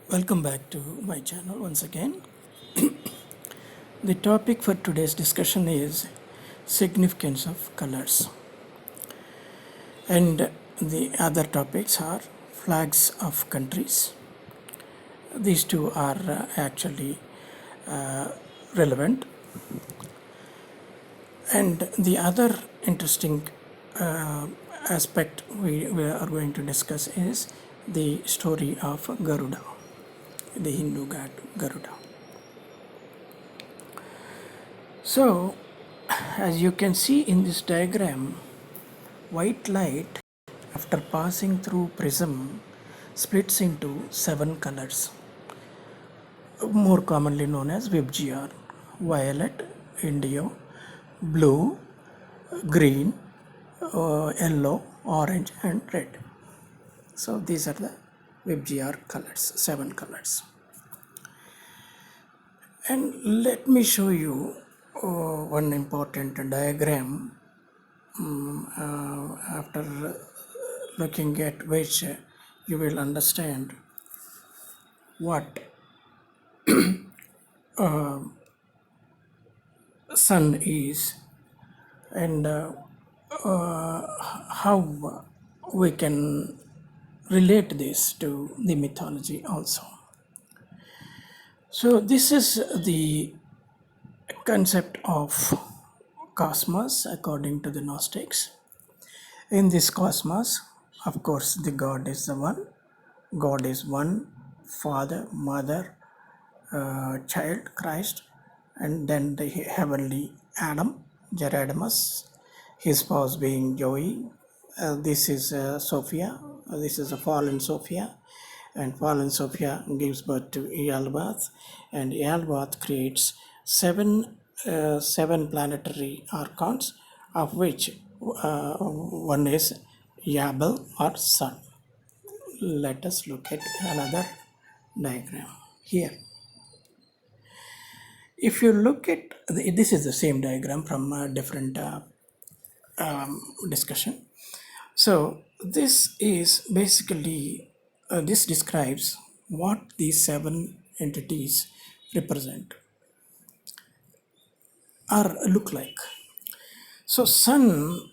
Welcome back to my channel once again. The topic for today's discussion is significance of colors, and the other topics are flags of countries. These two are actually relevant, and the other interesting aspect we are going to discuss is the story of Garuda, the Hindu god Garuda. So, as you can see in this diagram, white light after passing through prism splits into 7 colors, more commonly known as VIBGR: violet, indigo, blue, green, yellow, orange, and red. So these are the VIBGR colors, 7 colors. And let me show you one important diagram after looking at which you will understand what sun is and how we can relate this to the mythology also. So this is the concept of cosmos according to the Gnostics. In this cosmos, of course, the God is the one. God is one, Father, Mother, child, Christ, and then the heavenly Adam, Gerardamus, his spouse being Joey. This is Sophia. This is a fallen Sophia, and fallen Sophia gives birth to Ealbath, and Ealbath creates seven planetary archons, of which one is Yabel or sun. Let us look at another diagram here. If you look at this is the same diagram from a different discussion. So this is basically this describes what these 7 entities represent or look like. So sun,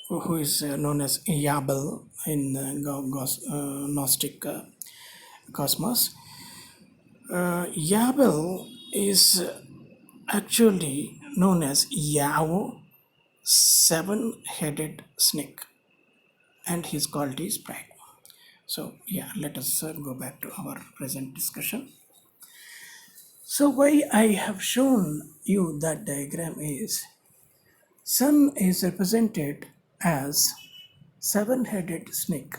who is known as Yabel in Gnostic cosmos, Yabel is actually known as Yao, 7-headed snake, and his quality is pride. So yeah, let us go back to our present discussion. So why I have shown you that diagram is sun is represented as 7-headed snake.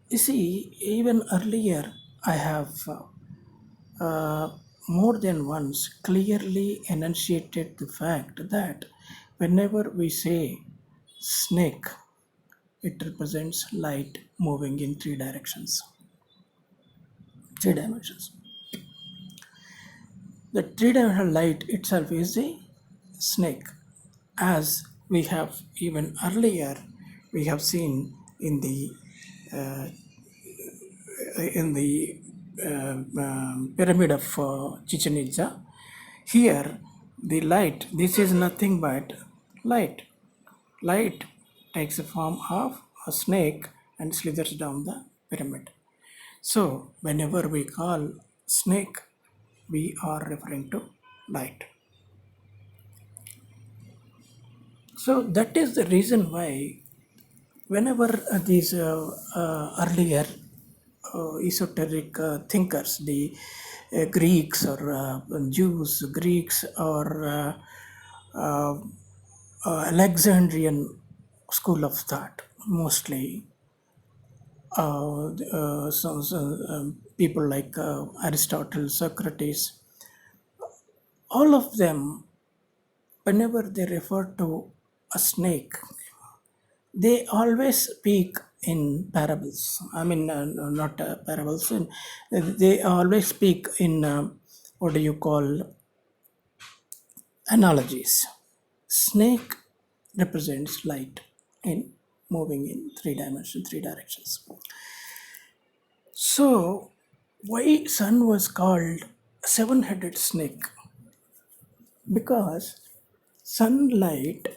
You see, even earlier I have more than once clearly enunciated the fact that whenever we say snake, it represents light moving in 3 directions, 3 dimensions. The 3-dimensional light itself is a snake, as we have even earlier we have seen in the pyramid of Chichen Itza. Here, the light, this is nothing but light. Light takes the form of a snake and slithers down the pyramid. So, whenever we call snake, we are referring to light. So, that is the reason why whenever these earlier esoteric thinkers, the Greeks or Jews, Greeks or Alexandrian school of thought, mostly people like Aristotle, Socrates, all of them, whenever they refer to a snake, they always speak in parables. I mean, not parables. They always speak in what do you call analogies. Snake represents light in moving in 3 dimensions, 3 directions. So, why sun was called seven-headed snake? Because sunlight,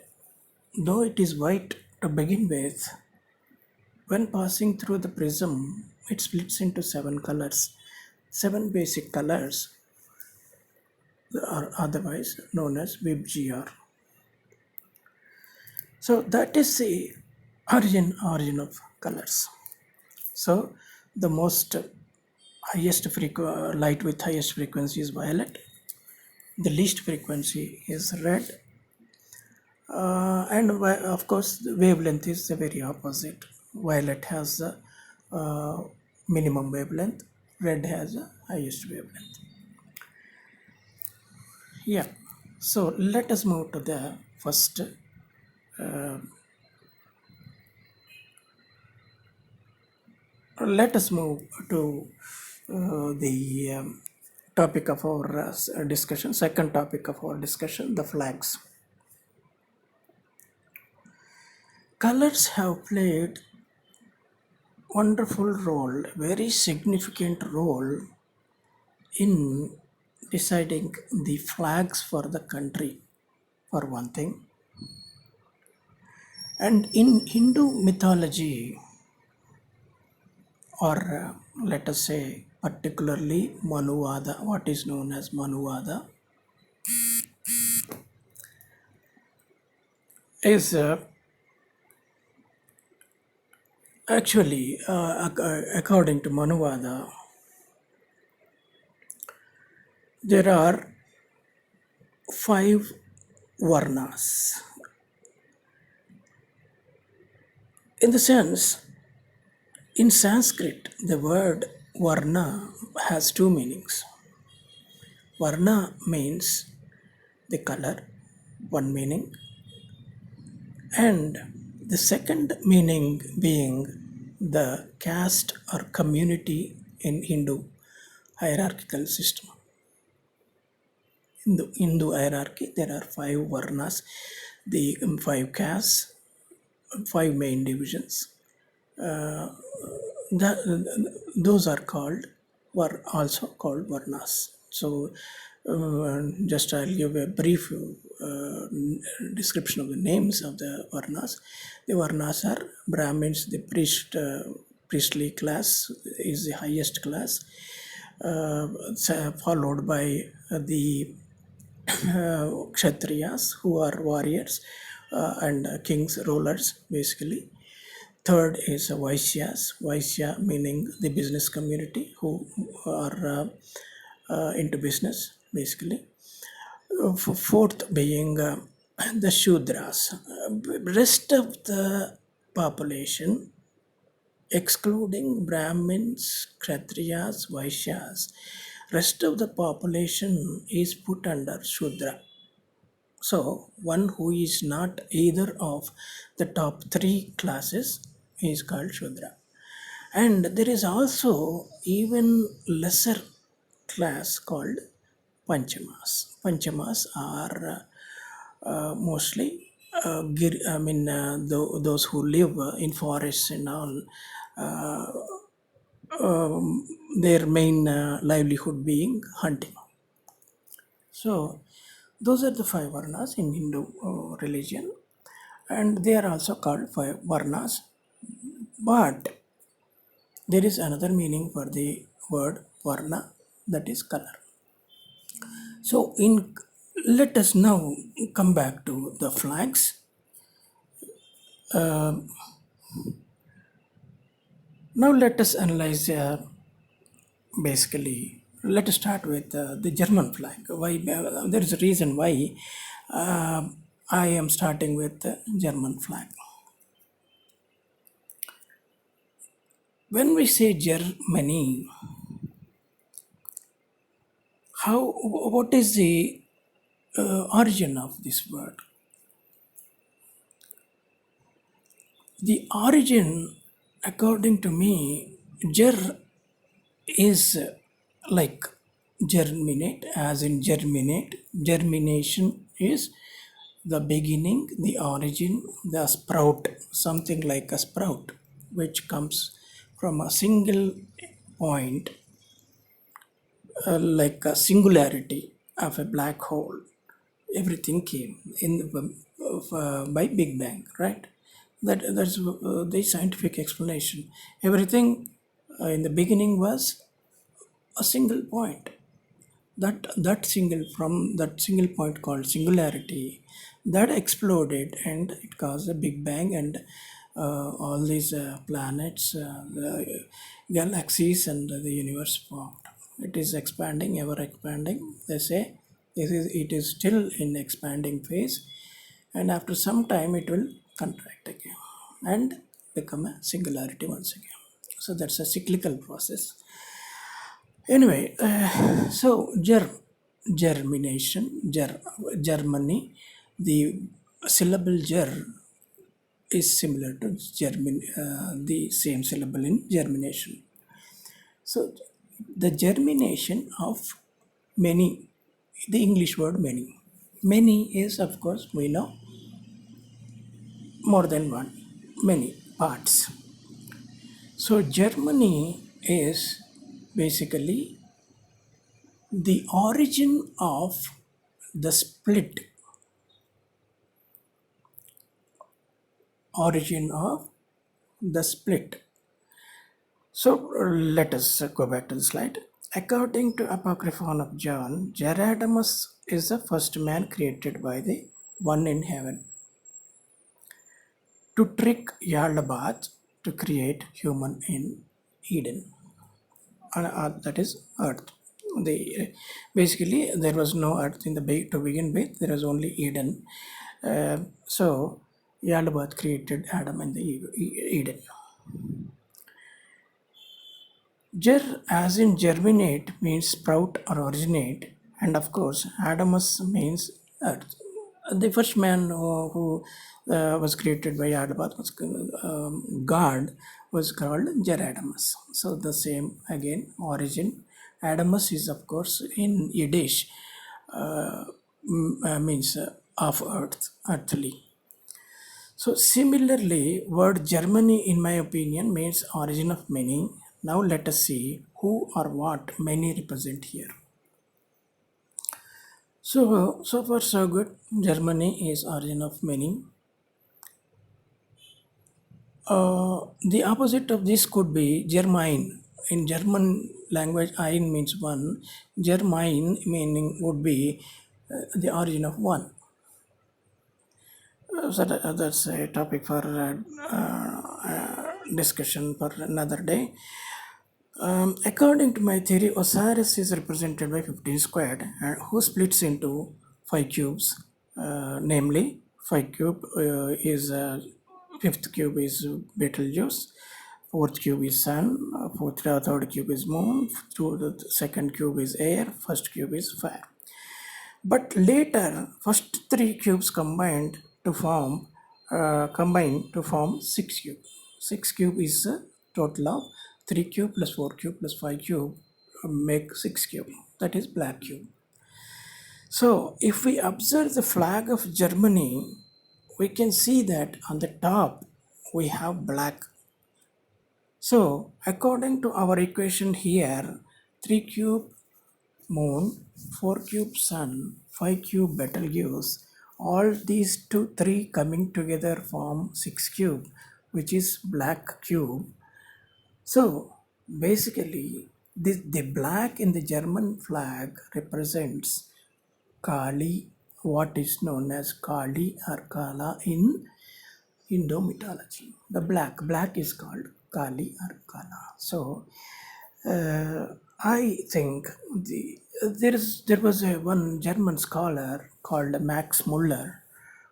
though it is white to begin with, when passing through the prism, it splits into seven colors. Seven basic colors are otherwise known as VIBGR. So that is the origin of colors. So the most light with highest frequency is violet. The least frequency is red, and of course the wavelength is the very opposite. Violet has the uh, minimum wavelength. Red has the highest wavelength. Yeah. So let us move to the first. Let us move to the topic of our discussion. Second topic of our discussion: the flags. Colors have played wonderful role, very significant role in deciding the flags for the country, for one thing. And in Hindu mythology, or let us say particularly Manuvada, what is known as Manuvada, is actually, according to Manuvada, there are five varnas. In the sense, in Sanskrit, the word varna has two meanings. Varna means the color, one meaning, and the second meaning being the caste or community in Hindu hierarchical system. In the Hindu hierarchy, there are five varnas, the five castes, five main divisions. Those are called, were also called varnas. So, just I'll give a brief description of the names of the varnas. The varnas are Brahmins, the priestly class is the highest class, followed by the Kshatriyas, who are warriors and kings, rulers, basically. Third is Vaishyas, Vaishya meaning the business community who are into business, basically. Fourth being the Shudras. Rest of the population, excluding Brahmins, Kshatriyas, Vaishyas, rest of the population is put under Shudra. So, one who is not either of the top three classes is called Shudra. And there is also even lesser class called Panchamas. Panchamas are mostly those who live in forests and all. Their main livelihood being hunting. So, those are the five varnas in Hindu religion, and they are also called five varnas. But there is another meaning for the word varna, that is color. So, let us now come back to the flags. Now, let us analyze basically. Let us start with the German flag. Why? There is a reason why uh, I am starting with the German flag. When we say Germany, what is the origin of this word? The origin, according to me, ger is like germinate, as in germinate. Germination is the beginning, the origin, the sprout, something like a sprout, which comes from a single point, like a singularity of a black hole, everything came in by Big Bang, right? That's the scientific explanation. Everything in the beginning was a single point. That single point called singularity, that exploded and it caused a big bang, and all these planets, the galaxies, and the universe formed. It is expanding, ever expanding. They say it is still in expanding phase, and after some time it will contract again and become a singularity once again. So that's a cyclical process. Anyway, Germany, the syllable is similar to the same syllable in germination. So, the germination of many, the English word many. Many is, of course, we know, more than one, many parts. So, Germany is basically the the split origin of the split. So let us go back to the slide. According to Apocryphon of John, Gerardamus is the first man created by the one in heaven to trick Yaldabaoth to create human in Eden. That is earth. Basically there was no earth in to begin with. There was only Eden. So Yaldabaoth created Adam in the Eden. As in germinate means sprout or originate, and of course Adamus means earth. The first man who was created by Adamus was God, was called Geradamus. So the same again origin. Adamus is of course in Yiddish means of earth, earthly. So similarly, word Germany, in my opinion, means origin of many. Now let us see who or what many represent here. So far so good. Germany is origin of many. The opposite of this could be Germine. In German language, ein means one. Germine meaning would be the origin of one. So that's a topic for discussion for another day. According to my theory, Osiris is represented by 15 squared, who splits into 5 cubes. Namely, 5 cube is fifth cube is Betelgeuse, fourth cube is Sun, third cube is Moon, the second cube is Air, first cube is Fire. But later, first 3 cubes combine to form 6 cube. 6 cube is a total of 3 cube plus 4 cube plus 5 cube make 6 cube. That is black cube. So if we observe the flag of Germany, we can see that on the top we have black. So according to our equation here, 3 cube Moon, 4 cube Sun, 5 cube Betelgeuse, all these 3 coming together form 6 cube, which is black cube. So basically the black in the German flag represents Kali, what is known as Kali or Kala in Indo mythology. The black is called Kali or Kala. So I think there was one German scholar called Max Muller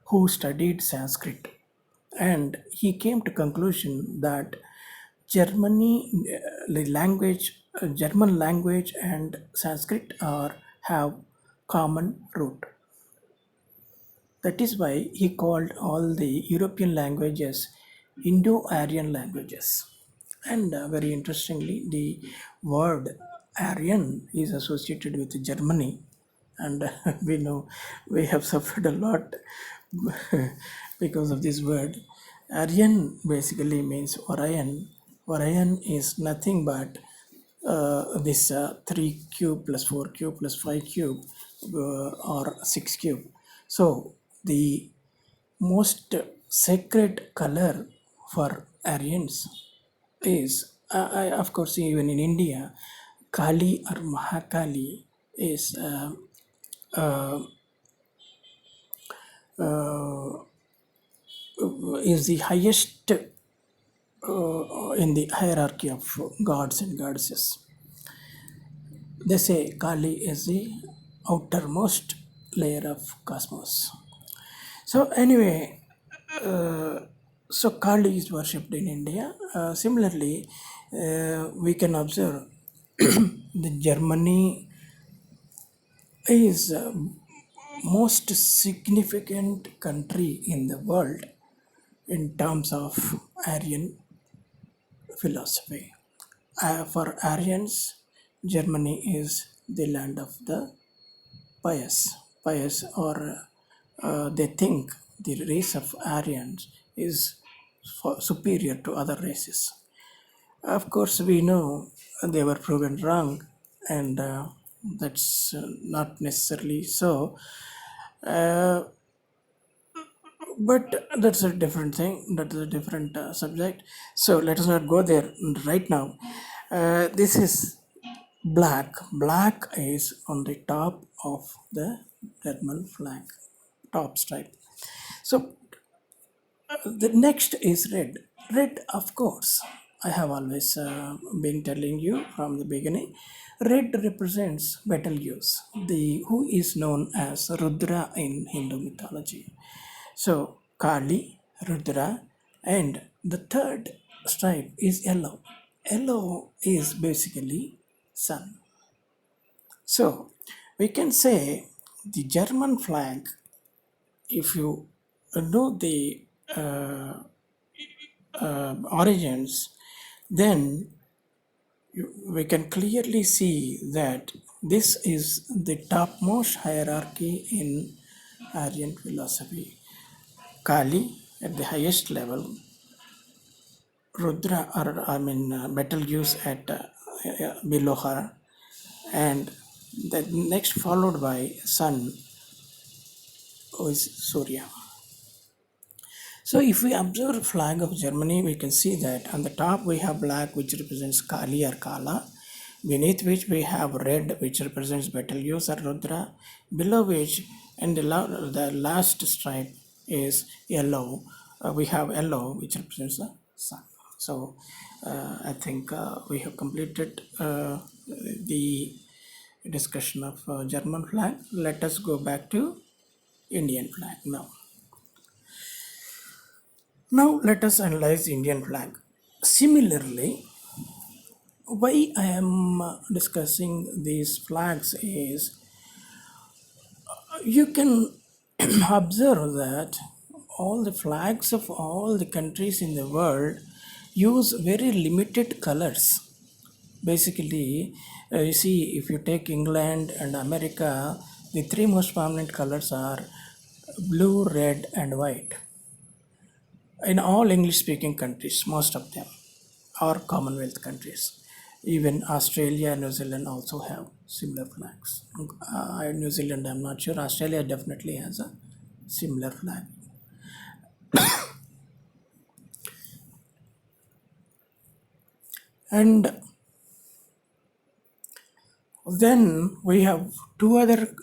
who studied Sanskrit, and he came to conclusion that German language and Sanskrit have common root. That is why he called all the European languages Indo-Aryan languages. And very interestingly, the word Aryan is associated with Germany, and we know we have suffered a lot because of this word. Aryan basically means Orion. Orion is nothing but this 3 cube plus 4 cube plus 5 cube or 6 cube. So the most sacred color for Aryans is, of course, even in India, Kali or Mahakali is uh, uh, is the highest in the hierarchy of gods and goddesses. They say Kali is the outermost layer of cosmos. So anyway, uh, so Kali is worshipped in India. Similarly, we can observe the Germany is most significant country in the world in terms of Aryan philosophy. For Aryans, Germany is the land of the pious. Pious, or they think the race of Aryans is superior to other races. Of course, we know they were proven wrong, and that's not necessarily so. Uh, but that's a different thing. That is a different subject. So let us not go there right now. This is black. Black is on the top of the German flag, top stripe. So the next is red. Red, of course, I have always been telling you from the beginning. Red represents Betelgeuse, the who is known as Rudra in Hindu mythology. So Kali, Rudra, and the third stripe is yellow. Yellow is basically sun. So we can say the German flag, if you know the uh, origins, then we can clearly see that this is the topmost hierarchy in Aryan philosophy. Kali at the highest level, Rudra, or I mean Betelgeuse at below her, and the next followed by Sun, who is Surya. So if we observe flag of Germany, we can see that on the top we have black, which represents Kali or Kala, beneath which we have red, which represents Betelgeuse or Rudra, below which, and the last stripe is yellow. We have yellow, which represents the sun. So I think we have completed the discussion of German flag. Let us go back to Indian flag now. Now let us analyze Indian flag. Similarly, why I am discussing these flags is you can observe that all the flags of all the countries in the world use very limited colors. Basically, you see, if you take England and America, the three most prominent colors are blue, red, and white. In all English speaking countries, most of them are Commonwealth countries. Even Australia and New Zealand also have similar flags. New Zealand, I'm not sure. Australia definitely has a similar flag. And then we have two other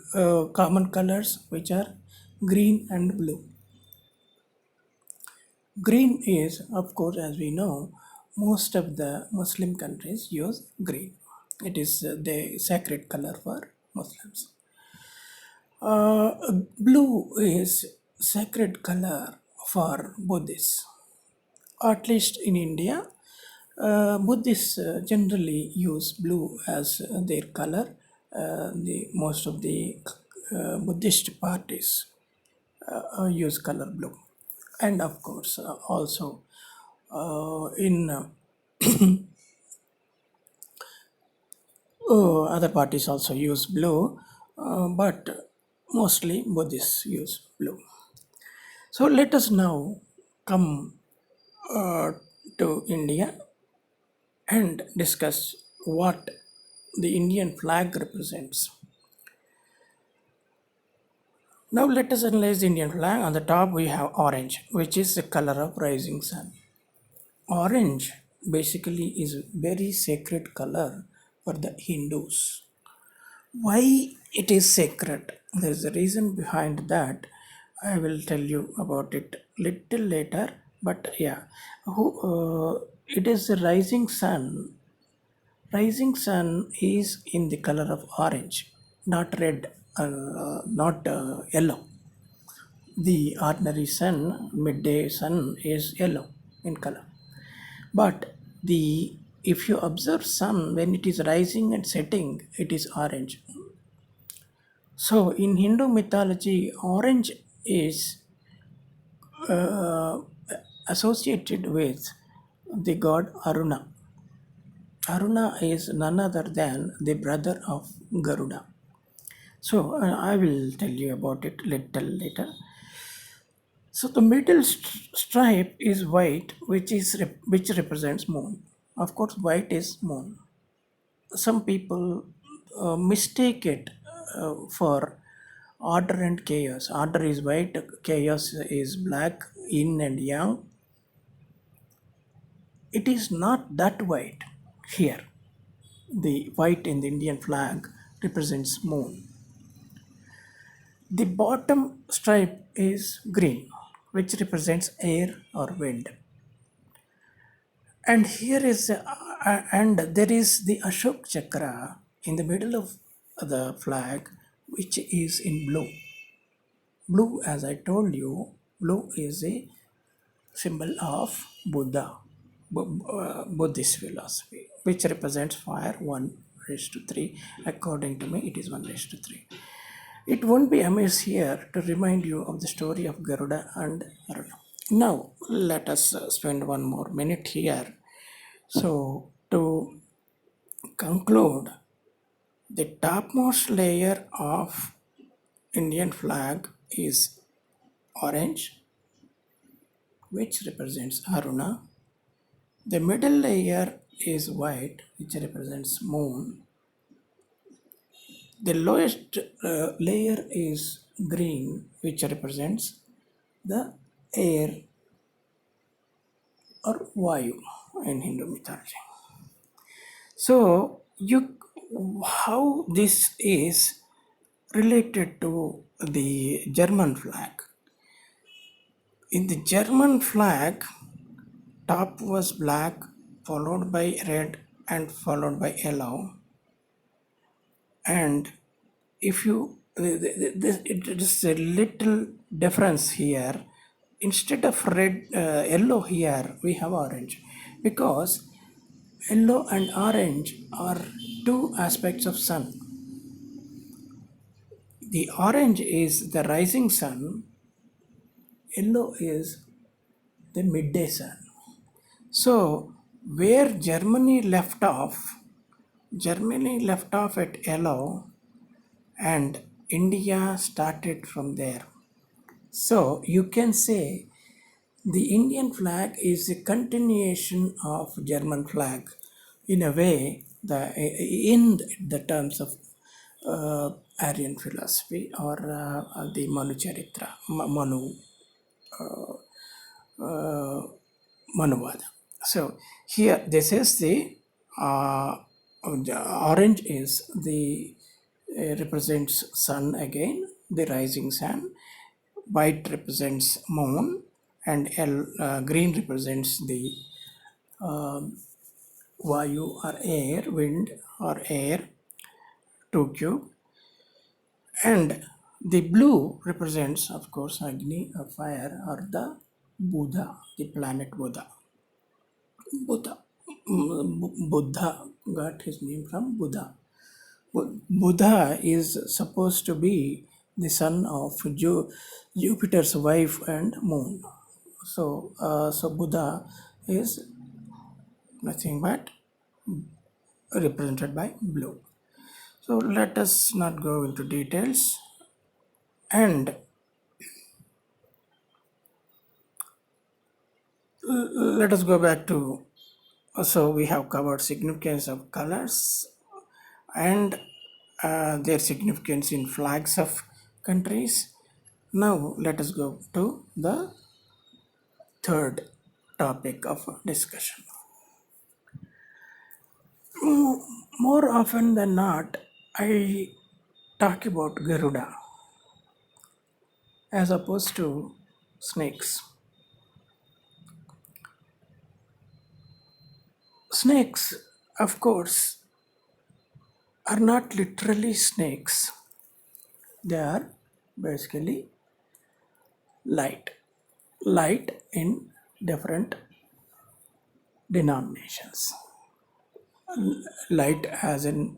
common colors, which are green and blue. Green is, of course, as we know, most of the Muslim countries use green. It is the sacred color for Muslims. Blue is sacred color for Buddhists. At least in India, Buddhists generally use blue as their color. The most of the Buddhist parties use color blue, and of course also in other parties also use blue, but mostly Buddhists use blue. So let us now come uh, to India and discuss what the Indian flag represents. Now let us analyze the Indian flag. On the top we have orange, which is the color of rising sun. Orange basically is a very sacred color for the Hindus. Why it is sacred? There is a reason behind that. I will tell you about it little later. But yeah, it is the rising sun. Rising sun is in the color of orange, not red, not yellow. The ordinary sun, midday sun, is yellow in color. But the if you observe sun when it is rising and setting, it is orange. So in Hindu mythology, orange is uh, associated with the god Aruna. Aruna is none other than the brother of Garuda. So I will tell you about it little later. So the middle stripe is white, which represents moon. Of course, white is moon. Some people mistake it for order and chaos. Order is white, chaos is black, yin and yang. It is not that white here. The white in the Indian flag represents moon. The bottom stripe is green, which represents air or wind. And here is and there is the Ashok Chakra in the middle of the flag, which is in blue. Blue, as I told you, blue is a symbol of Buddha, Buddhist philosophy, which represents fire 1 raised to 3. According to me, it is 1 raised to 3. It won't be amiss here to remind you of the story of Garuda and Aruna. Now, let us spend one more minute here. So, to conclude, the topmost layer of Indian flag is orange, which represents Aruna. The middle layer is white, which represents moon. The lowest layer is green, which represents the air or Vayu in Hindu mythology. So, how this is related to the German flag? In the German flag, top was black, followed by red, and followed by yellow. And if you, it is a little difference here. Instead of red, yellow here, we have orange, because yellow and orange are two aspects of sun. The orange is the rising sun, yellow is the midday sun. So, where Germany left off at yellow, and India started from there. So, you can say the Indian flag is a continuation of German flag in a way, in the terms of Aryan philosophy or the Manu Charitra, Manuvada. So here this is the orange is the represents sun again, the rising sun. White represents moon, and green represents the Vayu or air, wind or air, 2 cube. And the blue represents, of course, Agni or fire, or the Buddha, the planet Buddha. Buddha got his name from Buddha. Buddha is supposed to be the son of Jupiter's wife and moon. So Buddha is nothing but represented by blue. So let us not go into details, and let us go back to So we have covered significance of colors and their significance in flags of countries. Now let us go to the third topic of discussion. More often than not, I talk about Garuda as opposed to snakes. Snakes, of course, are not literally snakes. They are basically light. Light in different denominations. Light as in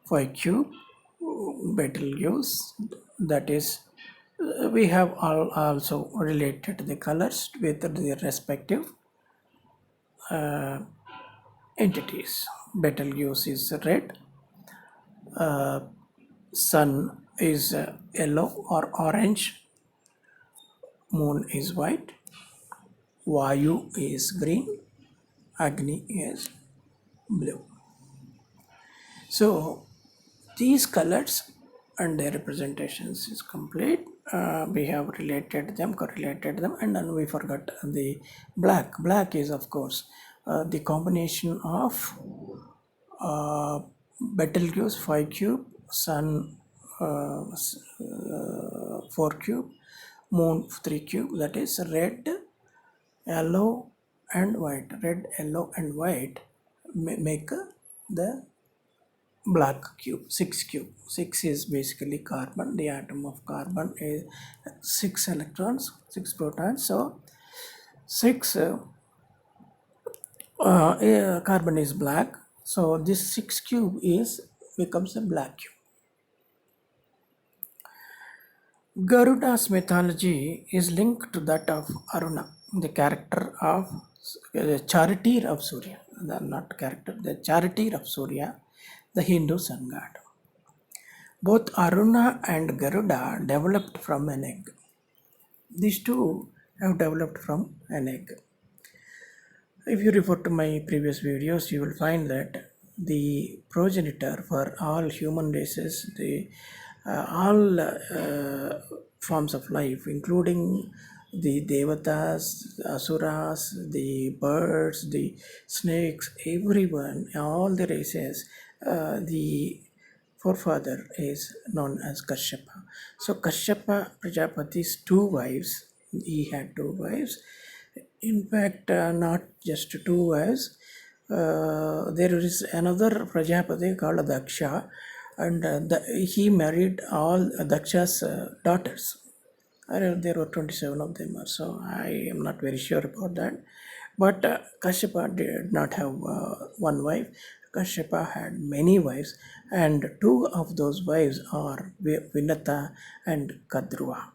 5 cube, Betelgeuse, that is, we have all also related the colors with their respective entities. Betelgeuse is red, sun is yellow or orange, moon is white, Vayu is green, Agni is blue. So these colors and their representations is complete. We have related them, correlated them, and then we forgot the black. Black is of course the combination of Betelgeuse 5 cube, Sun 4 cube, Moon 3 cube, that is red, yellow, and white. Red, yellow, and white make the black cube, 6 cube. 6 is basically carbon. The atom of carbon is 6 electrons, 6 protons. So 6 carbon is black. So this 6 cube is becomes a black cube. Garuda's mythology is linked to that of Aruna, the character of the charioteer of Surya. Not character, the charioteer of Surya, the Hindu sun god. Both Aruna and Garuda developed from an egg. These two have developed from an egg. If you refer to my previous videos, you will find that the progenitor for all human races, all forms of life, including the devatas, asuras, the birds, the snakes, everyone, all the races, the forefather is known as Kashyapa. So Kashyapa Prajapati's two wives, he had two wives. In fact, not just two wives. There is another Prajapati called Daksha, and he married all Daksha's daughters. There were 27 of them, so I am not very sure about that. But Kashyapa did not have one wife. Kashyapa had many wives, and two of those wives are Vinata and Kadruva.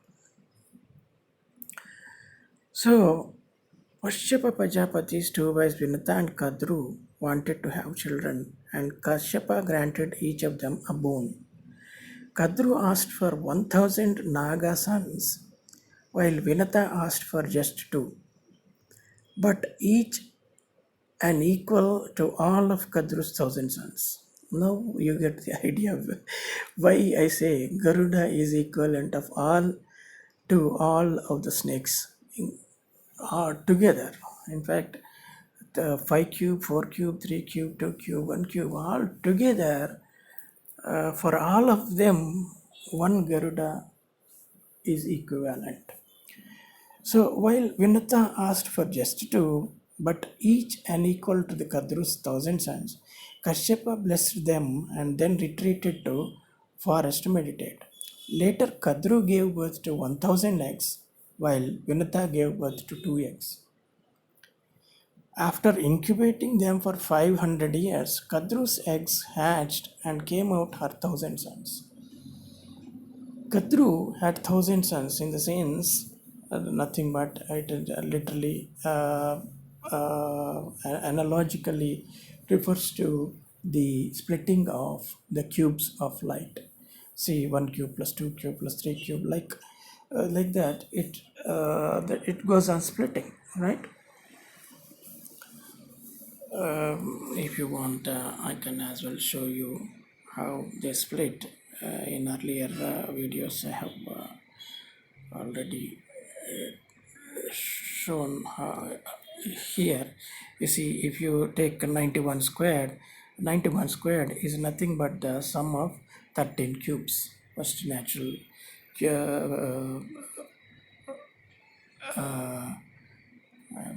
So, Kashyapa Prajapati's two wives Vinata and Kadru wanted to have children, and Kashyapa granted each of them a boon. Kadru asked for 1000 Naga sons, while Vinata asked for just two, but each an equal to all of Kadru's 1000 sons. Now you get the idea of why I say Garuda is equivalent of all to all of the snakes together. In fact, the 5 cube, 4 cube, 3 cube, 2 cube, 1 cube, all together, for all of them, one Garuda is equivalent. So while Vinata asked for just two, but each unequal to the Kadru's 1000 sons, Kashyapa blessed them and then retreated to forest to meditate. Later, Kadru gave birth to 1000 eggs, while Vinata gave birth to 2 eggs. After incubating them for 500 years, Kadru's eggs hatched and came out her 1000 sons. Kadru had 1000 sons in the sense nothing but it literally analogically refers to the splitting of the cubes of light. See, 1 cube plus 2 cube plus 3 cube, like that. It goes on splitting, right? If you want, I can as well show you how they split. In earlier videos, I have already shown how. Here you see, if you take 91 squared, 91 squared is nothing but the sum of 13 cubes. First natural uh, I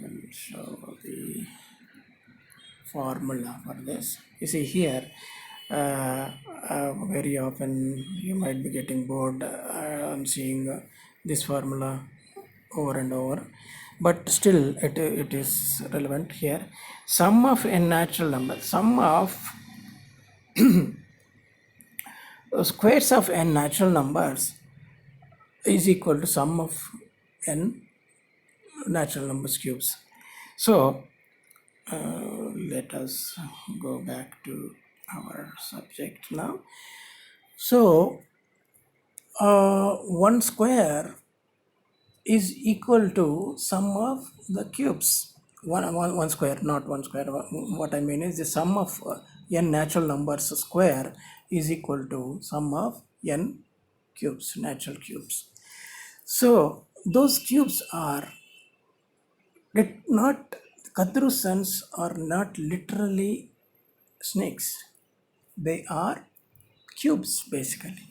will show the formula for this. You see here, very often you might be getting bored on seeing this formula over and over, but still it is relevant here. Sum of n natural number, sum of squares of n natural numbers is equal to sum of n natural numbers cubes. So let us go back to our subject now. So 1 square is equal to sum of the cubes. One square, not 1 square. What I mean is the sum of n natural numbers square is equal to sum of n cubes, natural cubes. So those cubes are not, Kadru suns are not literally snakes. They are cubes basically,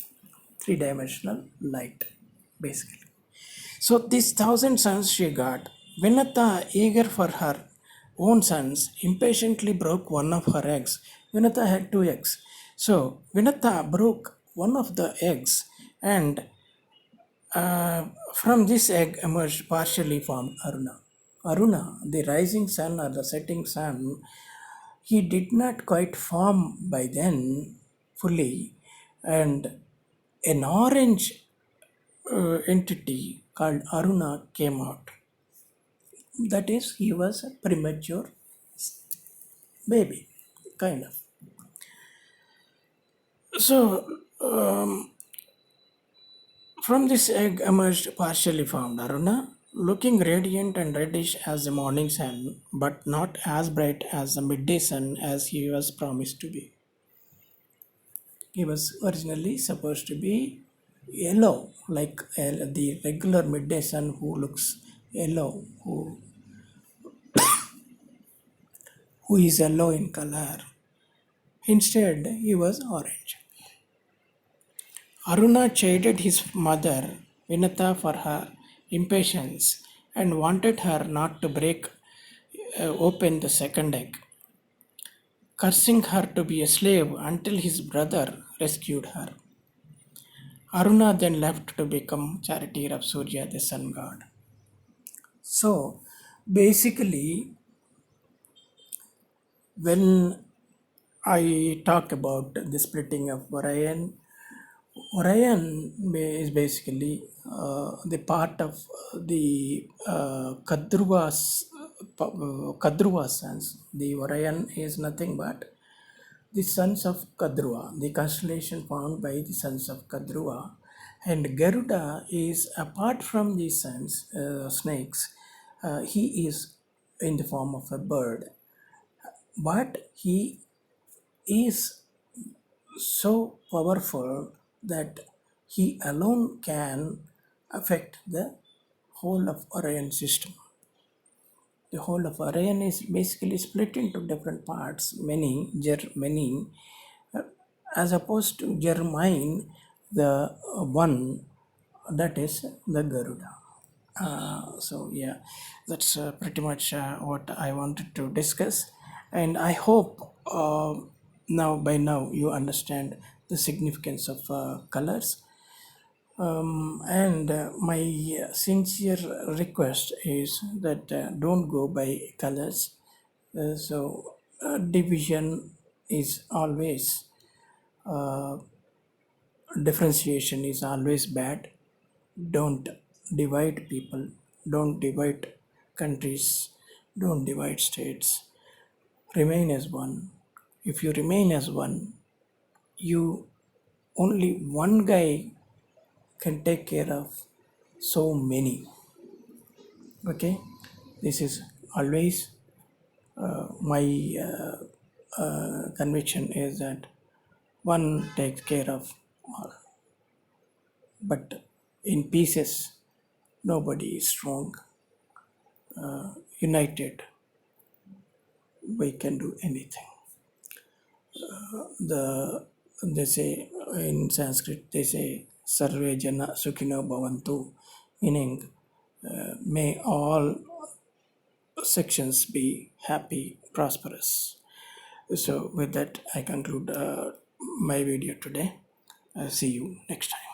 three-dimensional light basically. So these 1,000 sons she got. Vinata, eager for her own sons, impatiently broke one of her eggs. Vinata had 2 eggs. So Vinata broke one of the eggs, and from this egg emerged partially formed Aruna. Aruna, the rising sun or the setting sun, he did not quite form by then fully, and an orange entity called Aruna came out. That is, he was a premature baby, kind of. So, from this egg emerged partially formed Aruna, looking radiant and reddish as the morning sun, but not as bright as the midday sun as he was promised to be. He was originally supposed to be yellow, like the regular midday sun who looks yellow, who is yellow in color. Instead, he was orange. Aruna chided his mother, Vinata, for her impatience and wanted her not to break open the second egg, cursing her to be a slave until his brother rescued her. Aruna then left to become charioteer of Surya, the sun god. So, basically, when I talk about the splitting of Orion, is basically the part of the Kadruva sons. The Orion is nothing but the sons of Kadruva, the constellation found by the sons of Kadruva. And Garuda is, apart from the sons, snakes, he is in the form of a bird. But he is so powerful that he alone can affect the whole of Orion system. The whole of Orion is basically split into different parts, many, as opposed to germine, the one that is the Garuda. So yeah, that's pretty much what I wanted to discuss, and I hope now by now you understand the significance of colors. And my sincere request is that don't go by colors. Division is always differentiation is always bad. Don't divide people, don't divide countries, don't divide states. Remain as one. If you remain as one, you, only one guy can take care of so many. Okay, this is always My conviction is that one takes care of all, but in pieces, nobody is strong. United, we can do anything. The they say in Sanskrit, they say Sarve Jana Sukhino Bhavantu, meaning may all sections be happy, prosperous. So with that, I conclude my video today. See you next time.